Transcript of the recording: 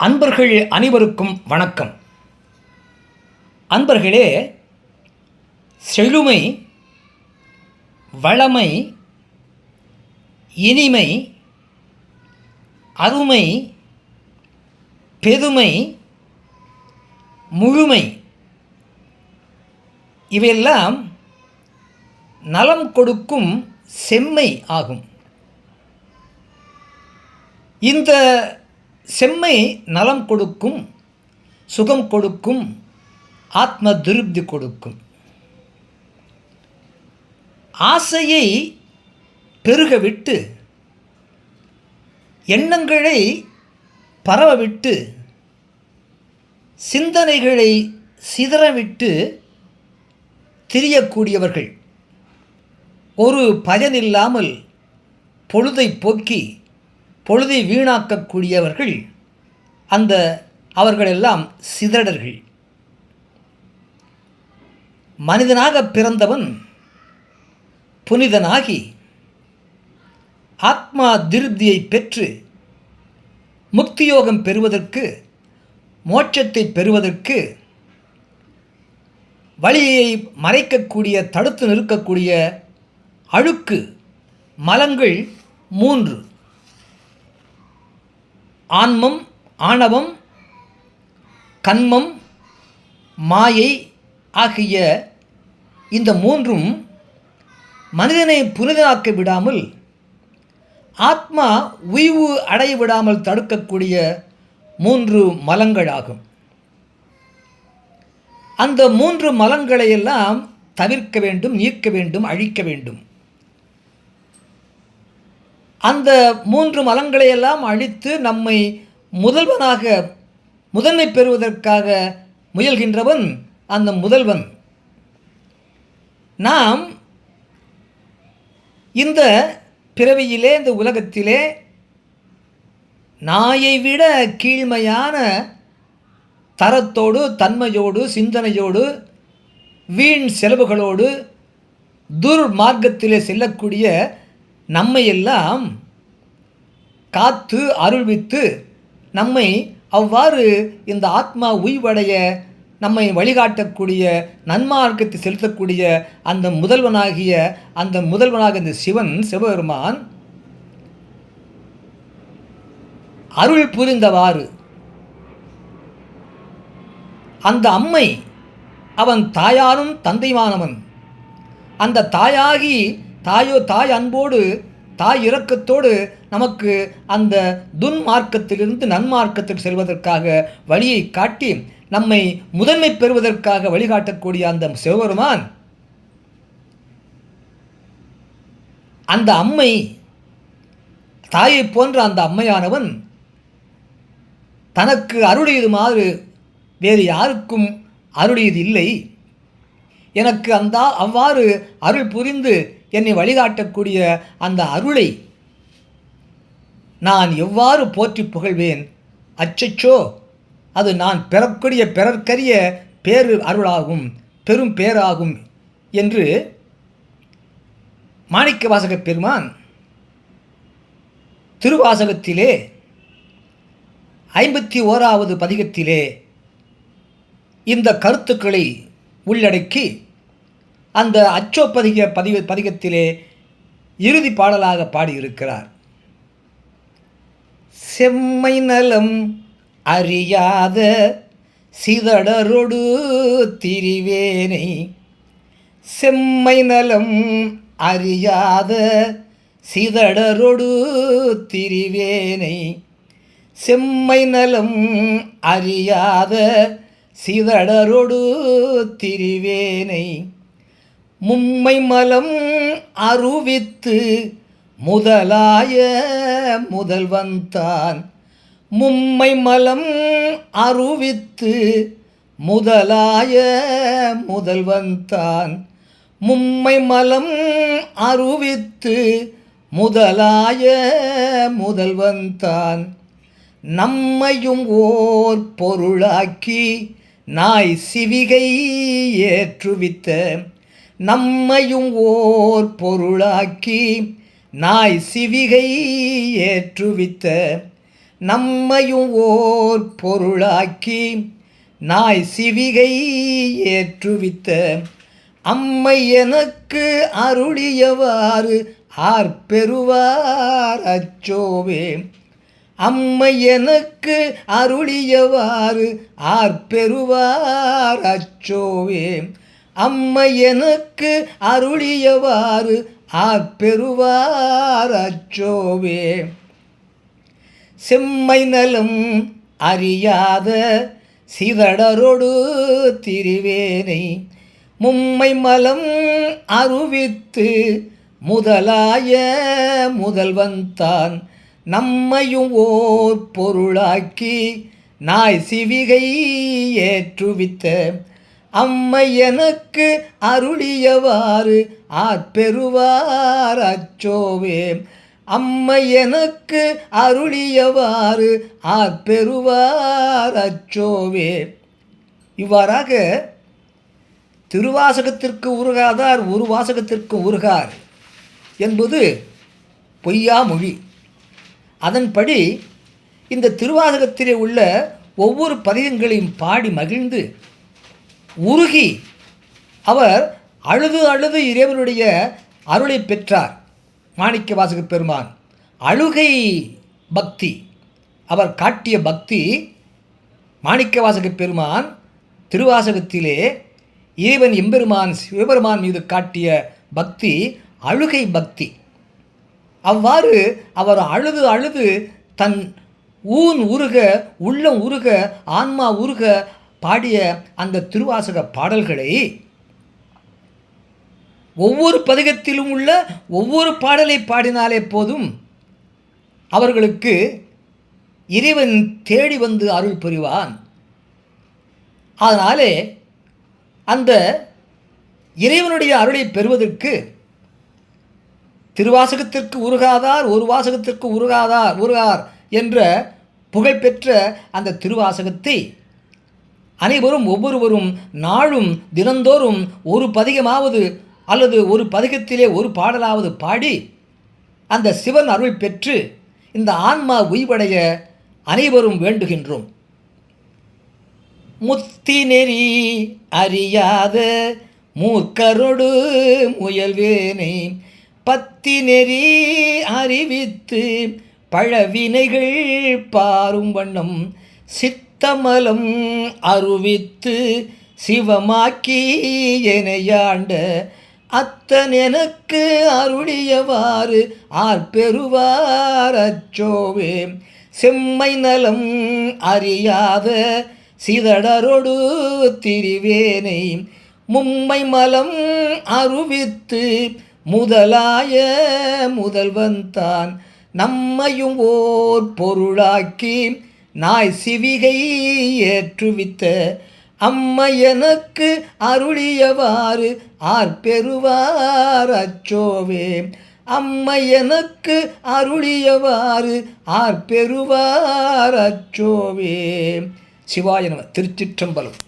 அன்பர்கள் அனைவருக்கும் வணக்கம். அன்பர்களே, செழுமை, வளமை, இனிமை, அருமை, பெருமை, முழுமை இவையெல்லாம் நலம் கொடுக்கும் செம்மை ஆகும். இந்த செம்மை நலம் கொடுக்கும், சுகம் கொடுக்கும், ஆத்ம திருப்தி கொடுக்கும். ஆசையை பெருகவிட்டு, எண்ணங்களை பரவவிட்டு, சிந்தனைகளை சிதறவிட்டு திரியக்கூடியவர்கள், ஒரு பயனில்லாமல் பொழுதை போக்கி பொழுதை வீணாக்கக்கூடியவர்கள், அவர்களெல்லாம் சிதறர்கள். மனிதனாக பிறந்தவன் புனிதனாகி ஆத்மா திருப்தியை பெற்று முக்தியோகம் பெறுவதற்கு, மோட்சத்தை பெறுவதற்கு வழியை மறைக்கக்கூடிய, தடுத்து நிற்கக்கூடிய அழுக்கு மலங்கள் 3: ஆன்மம், ஆணவம், கன்மம், மாயை ஆகிய இந்த 3ம் மனிதனை புனிதனாக்க விடாமல், ஆத்மா உய்வு அடைய விடாமல் தடுக்கக்கூடிய 3 மலங்களாகும். அந்த 3 மலங்களையெல்லாம் தவிர்க்க வேண்டும், நீக்க வேண்டும், அழிக்க வேண்டும். அந்த 3 மலங்களையெல்லாம் அழித்து நம்மை முதன்மை பெறுவதற்காக முயல்கின்றவன் அந்த முதல்வன். நாம் இந்த பிறவியிலே, இந்த உலகத்திலே நாயை விட கீழ்மையான தரத்தோடு, தன்மையோடு, சிந்தனையோடு, வீண் செலவுகளோடு துர்மார்க்கத்திலே செல்லக்கூடிய நம்மையெல்லாம் காத்து அருள்வித்து நம்மை அவ்வாறு இந்த ஆத்மா உய்வடைய நம்மை வழிகாட்டக்கூடிய, நன்மார்க்கத்தை செலுத்தக்கூடிய அந்த முதல்வனாக இந்த சிவபெருமான் அருள் புரிந்தவாறு அந்த அம்மை அவன் தாயாரும் தந்தைமானவன். அந்த தாய் அன்போடு, தாய் இரக்கத்தோடு நமக்கு அந்த துன்மார்க்கத்திலிருந்து நன்மார்க்கத்திற்கு செல்வதற்காக வழியை காட்டி நம்மை முதன்மை பெறுவதற்காக வழிகாட்டக்கூடிய அந்த சிவபெருமான், அந்த அம்மை, தாயை போன்ற அந்த அம்மையானவன் தனக்கு அருளியதுமாறு வேறு யாருக்கும் அருளியது இல்லை. எனக்கு அவ்வாறு அருள் புரிந்து என்னை வழிகாட்டக்கூடிய அந்த அருளை நான் எவ்வாறு போற்றி புகழ்வேன்? அச்சச்சோ, அது நான் பெறக்கூடிய பிறர்க்கரிய பேரு அருளாகும், பெரும் பேராகும் என்று மாணிக்கவாசகப் பெருமான் திருவாசகத்திலே 51வது பதிகத்திலே இந்த கருத்துக்களை உள்ளடக்கி அந்த பதிகத்திலே இறுதி பாடலாக பாடியிருக்கிறார். செம்மை நலம் அறியாத சிதடரொடு திரிவேனை, செம்மை நலம் அறியாத சிதடரொடு திரிவேனை, செம்மை நலம் அறியாத சிதடரொடு திரிவேனை, மும்மை மலம் அருவித்து முதலாய முதல்வன்தான், மும்மை மலம் அருவித்து முதலாய முதல்வன்தான், மும்மை மலம் அருவித்து முதலாய முதல்வன்தான், நம்மையும் ஓர் பொருளாக்கி நாய் சிவிகை ஏற்றுவித்த, நம்மையும் ஓர் பொருளாக்கி நாய் சிவிகை ஏற்றுவித்த, நம்மையும் ஓர் பொருளாக்கி நாய் சிவிகை ஏற்றுவித்த அம்மை எனக்கு அருளியவாறு ஆர்பெறுவார் அச்சோவே. அம்மை எனக்கு அருளியவாறு ஆர்பெறுவார் அச்சோவே. அம்மை எனக்கு அருளியவாறு ஆர்பெறுவார் அச்சோவே. செம்மை நலம் அறியாத சிதடரொடு திரிவேனை மும்மை மலம் அருவித்து முதலாய முதல்வன்தான் நம்மையும் ஓர் பொருளாக்கி நாய் சிவிகை ஏற்றுவித்த அம்மை எனக்கு அருளியவாறு ஆர்பெறுவார் அச்சோவே. அம்மை எனக்கு அருளியவாறு ஆர்பெறுவார் அச்சோவே. இவ்வாறாக திருவாசகத்திற்கு உருகாதார் ஒரு வாசகத்திற்கு உருகார் என்பது பொய்யா மொழி. அதன்படி இந்த திருவாசகத்திலே உள்ள ஒவ்வொரு பதிகங்களையும் பாடி மகிழ்ந்து உருகி அவர் அழுது அழுது இறைவனுடைய அருளை பெற்றார் மாணிக்க வாசக பெருமான். அழுகை பக்தி அவர் காட்டிய பக்தி. மாணிக்க வாசக பெருமான் திருவாசகத்திலே இறைவன் எம்பெருமான் சிவபெருமான் மீது காட்டிய பக்தி அழுகை பக்தி. அவ்வாறு அவர் அழுது அழுது தன் ஊன் உருக உள்ளம் உருக ஆன்மா உருக பாடிய அந்த திருவாசக பாடல்களை ஒவ்வொரு பதிகத்திலும் உள்ள ஒவ்வொரு பாடலை பாடினாலே போதும் அவர்களுக்கு இறைவன் தேடி வந்து அருள் புரிவான். அதனாலே அந்த இறைவனுடைய அருளை பெறுவதற்கு திருவாசகத்திற்கு உருகாதார் ஒரு வாசகத்திற்கு உருகார் என்ற புகழ்பெற்ற அந்த திருவாசகத்தை அனைவரும் ஒவ்வொருவரும் நாளும் தினந்தோறும் ஒரு பதிகமாவது அல்லது ஒரு பதிகத்திலே ஒரு பாடலாவது பாடி அந்த சிவன் அருள் பெற்று இந்த ஆன்மா உய்வடைய அனைவரும் வேண்டுகின்றோம். முத்தி நெறி அறியாத மூர்க்கரொடு முயல்வேனை பத்தி நெறி அறிவித்து பழவினைகள் பாரும் வண்ணம் சித்தமலம் அருவித்து சிவமாக்கி எனையாண்ட அத்தன் எனக்கு அருளியவாறு ஆர்பெறுவார் அச்சோவே. செம்மை நலம் அறியாத சிதடரொடு திரிவேனை மும்மை மலம் அருவித்து முதலாய முதல்வன்தான் நம்மையும் ஓர் பொருளாக்கி நாய் சிவிகை ஏற்றுவித்த அம்மை எனக்கு அருளியவாறு ஆர்பெறுவார் அச்சோவே. அம்மை எனக்கு அருளியவாறு ஆர்பெறுவார் அச்சோவே. சிவாய நம. திருச்சிற்றம்பலம்.